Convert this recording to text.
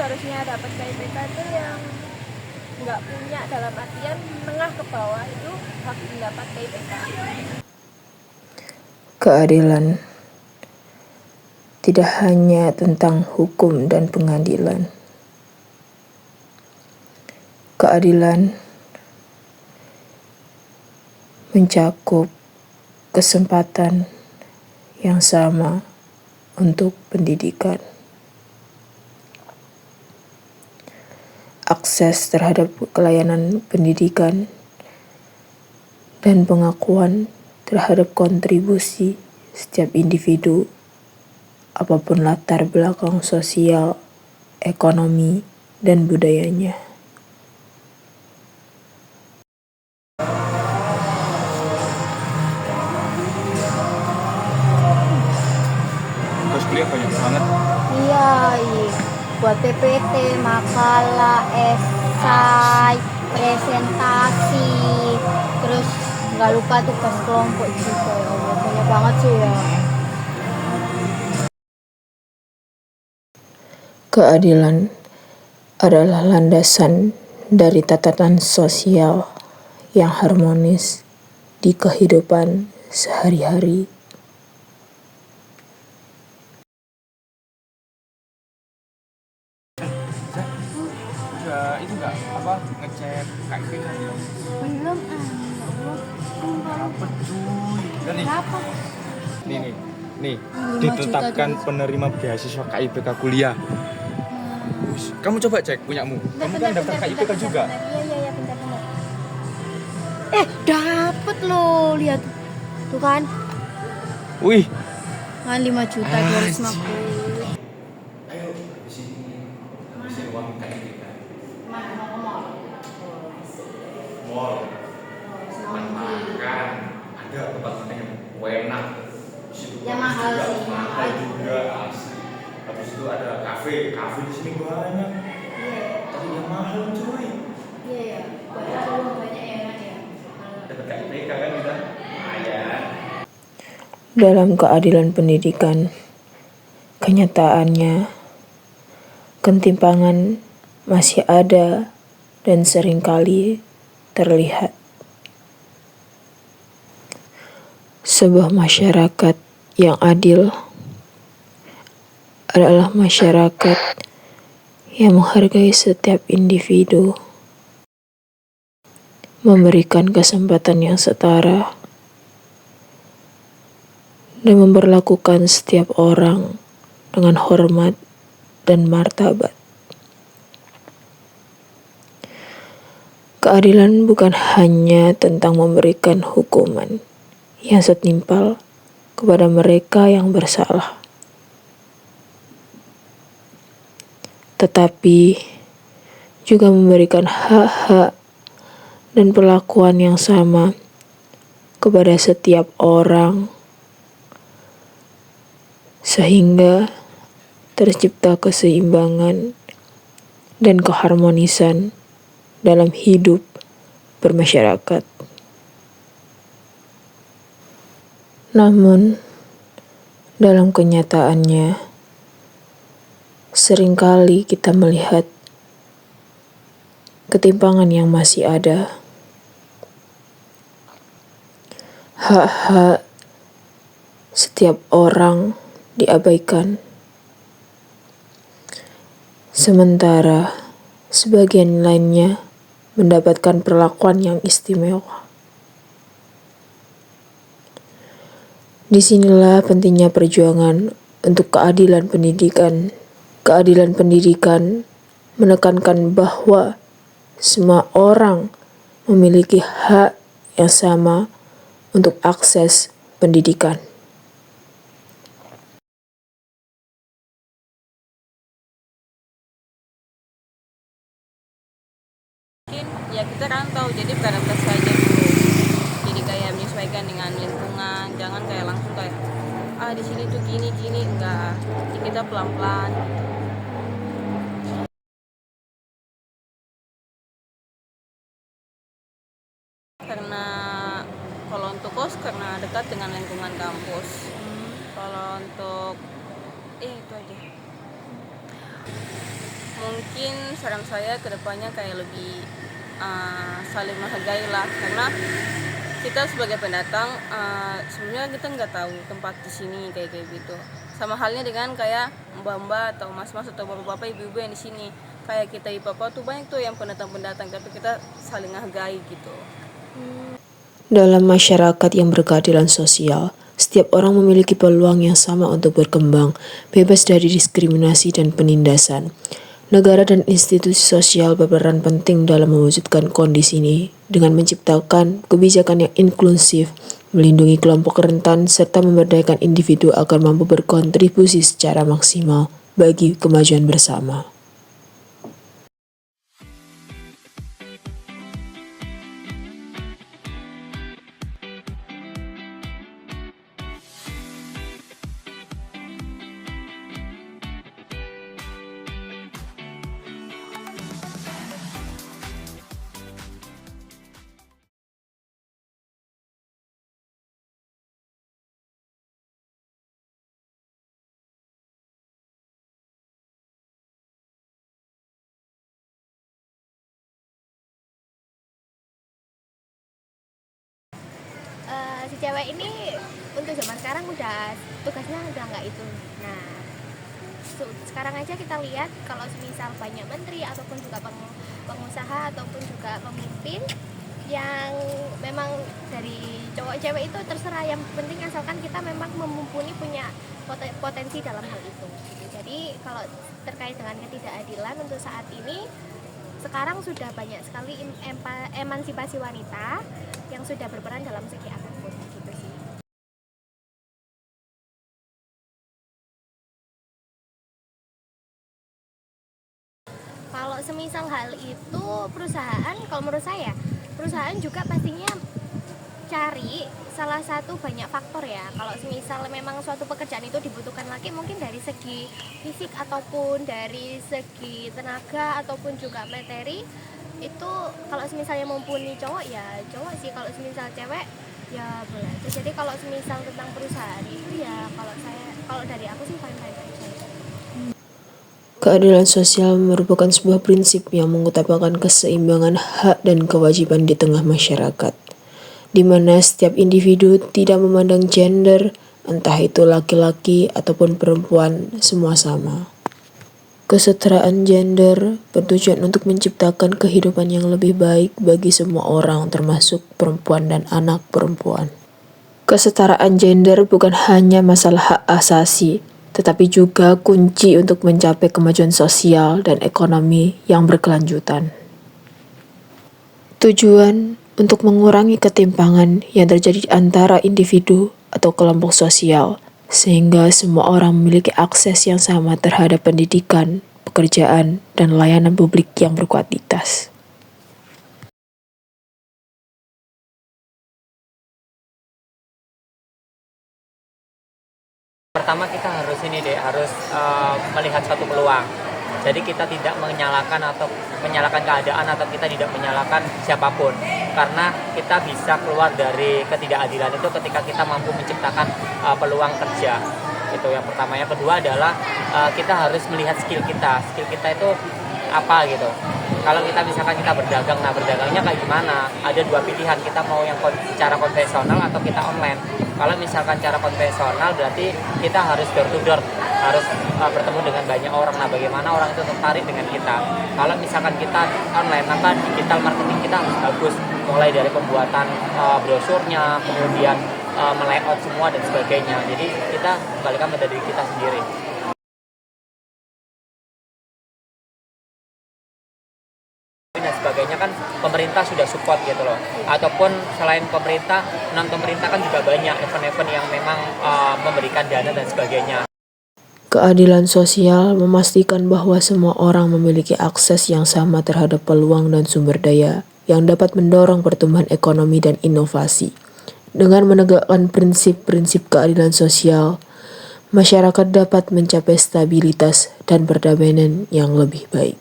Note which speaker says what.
Speaker 1: seharusnya dapat KIPK itu yang nggak punya, dalam artian menengah ke bawah itu hak mendapat KIPK.
Speaker 2: Keadilan tidak hanya tentang hukum dan pengadilan. Keadilan mencakup kesempatan yang sama untuk pendidikan, akses terhadap layanan pendidikan, dan pengakuan terhadap kontribusi setiap individu, apapun latar belakang sosial, ekonomi, dan budayanya.
Speaker 3: Terus kuliah banyak banget.
Speaker 4: Iya, buat PPT, makalah, esai, presentasi, terus nggak lupa tugas kelompok juga. Ya Allah, banyak banget sih ya.
Speaker 2: Keadilan adalah landasan dari tatanan sosial yang harmonis di kehidupan sehari-hari.
Speaker 3: Udah itu nggak ngecek KIPK ya?
Speaker 4: Belum, ya Allah.
Speaker 3: Apa cuy? Dan nih,
Speaker 4: Berapa?
Speaker 3: nih ditetapkan penerima beasiswa KIPK kuliah. Kamu coba cek punyamu. Kamu kan daftar KIPK juga.
Speaker 4: Iya, bentar. Dapet loh, lihat tuh kan.
Speaker 3: Wih,
Speaker 4: Kan 5 juta 250.
Speaker 3: ayo di sini uang KIPK.
Speaker 4: Mana mau ke mall?
Speaker 3: Mall, tempat makan, ada tempat makan yang enak.
Speaker 4: Ya mahal sih,
Speaker 3: mahal juga asli. Habis itu ada kafe di sini banyak.
Speaker 4: Iya.
Speaker 3: Tapi yang mahal cuy.
Speaker 4: Iya. Banyak yang enak ya.
Speaker 3: Dapat KIPK kan kita. Lumayan.
Speaker 2: Dalam keadilan pendidikan, kenyataannya ketimpangan masih ada dan seringkali terlihat. Sebuah masyarakat yang adil adalah masyarakat yang menghargai setiap individu, memberikan kesempatan yang setara, dan memperlakukan setiap orang dengan hormat dan martabat. Keadilan bukan hanya tentang memberikan hukuman yang setimpal kepada mereka yang bersalah, tetapi juga memberikan hak-hak dan perlakuan yang sama kepada setiap orang, sehingga tercipta keseimbangan dan keharmonisan dalam hidup bermasyarakat. Namun, dalam kenyataannya, seringkali kita melihat ketimpangan yang masih ada. Hak-hak setiap orang diabaikan, sementara sebagian lainnya mendapatkan perlakuan yang istimewa. Disinilah pentingnya perjuangan untuk keadilan pendidikan. Keadilan pendidikan menekankan bahwa semua orang memiliki hak yang sama untuk akses pendidikan.
Speaker 1: Mungkin ya kita kan tahu, jadi beradaptasi aja dulu. Jadi kayak menyesuaikan dengan lingkungan, jangan kayak langsung kayak di sini tuh gini enggak. Jadi kita pelan-pelan. Karena kalau untuk kos karena dekat dengan lingkungan kampus. Kalau untuk itu aja. mungkin saran saya kedepannya kayak lebih saling menghargai lah, karena kita sebagai pendatang sebenarnya kita nggak tahu tempat di sini kayak gitu. Sama halnya dengan kayak mbak-mbak atau mas-mas atau bapak-bapak, ibu-ibu yang di sini. Kayak kita di Papua tuh banyak tuh yang pendatang-pendatang, tapi kita saling menghargai gitu.
Speaker 2: Dalam masyarakat yang berkeadilan sosial, setiap orang memiliki peluang yang sama untuk berkembang, bebas dari diskriminasi dan penindasan. Negara dan institusi sosial berperan penting dalam mewujudkan kondisi ini dengan menciptakan kebijakan yang inklusif, melindungi kelompok rentan, serta memberdayakan individu agar mampu berkontribusi secara maksimal bagi kemajuan bersama.
Speaker 5: Si cewek ini untuk zaman sekarang udah tugasnya udah nggak itu. Nah, sekarang aja kita lihat kalau semisal banyak menteri ataupun juga pengusaha ataupun juga pemimpin yang memang dari cowok cewek itu terserah, yang penting asalkan kita memang mumpuni punya potensi dalam hal itu. Jadi kalau terkait dengan ketidakadilan untuk saat ini, sekarang sudah banyak sekali emansipasi wanita yang sudah berperan dalam segi apapun gitu sih. Kalau semisal hal itu perusahaan, kalau menurut saya perusahaan juga pastinya cari salah satu banyak faktor ya. Kalau semisal memang suatu pekerjaan itu dibutuhkan laki, mungkin dari segi fisik ataupun dari segi tenaga ataupun juga materi, itu kalau semisalnya mumpuni cowok ya cowok sih, kalau semisal cewek ya boleh aja. Jadi kalau semisal tentang perusahaan itu ya kalau dari aku sih fine aja.
Speaker 2: Keadilan sosial merupakan sebuah prinsip yang mengutamakan keseimbangan hak dan kewajiban di tengah masyarakat, di mana setiap individu tidak memandang gender, entah itu laki-laki ataupun perempuan, semua sama. Kesetaraan gender bertujuan untuk menciptakan kehidupan yang lebih baik bagi semua orang, termasuk perempuan dan anak perempuan. Kesetaraan gender bukan hanya masalah hak asasi, tetapi juga kunci untuk mencapai kemajuan sosial dan ekonomi yang berkelanjutan. Tujuan untuk mengurangi ketimpangan yang terjadi antara individu atau kelompok sosial, sehingga semua orang memiliki akses yang sama terhadap pendidikan, pekerjaan, dan layanan publik yang berkualitas.
Speaker 6: Pertama kita harus melihat suatu peluang. Jadi kita tidak menyalahkan keadaan, atau kita tidak menyalahkan siapapun, karena kita bisa keluar dari ketidakadilan itu ketika kita mampu menciptakan peluang kerja. Itu yang pertama. Yang kedua adalah kita harus melihat skill kita itu apa gitu. Kalau kita misalkan kita berdagang, nah berdagangnya kayak gimana? Ada dua pilihan, kita mau yang cara konvensional atau kita online. Kalau misalkan cara konvensional berarti kita harus door to door, harus bertemu dengan banyak orang. Nah bagaimana orang itu tertarik dengan kita? Kalau misalkan kita online, maka digital marketing kita harus bagus, mulai dari pembuatan brosurnya, kemudian melayout semua dan sebagainya. Jadi kita kembalikan pada diri kita sendiri. Dan sebagainya kan pemerintah sudah support gitu loh, ataupun selain pemerintah, non pemerintah kan juga banyak event-event yang memang memberikan dana dan sebagainya.
Speaker 2: Keadilan sosial memastikan bahwa semua orang memiliki akses yang sama terhadap peluang dan sumber daya yang dapat mendorong pertumbuhan ekonomi dan inovasi. Dengan menegakkan prinsip-prinsip keadilan sosial, masyarakat dapat mencapai stabilitas dan perdamaian yang lebih baik.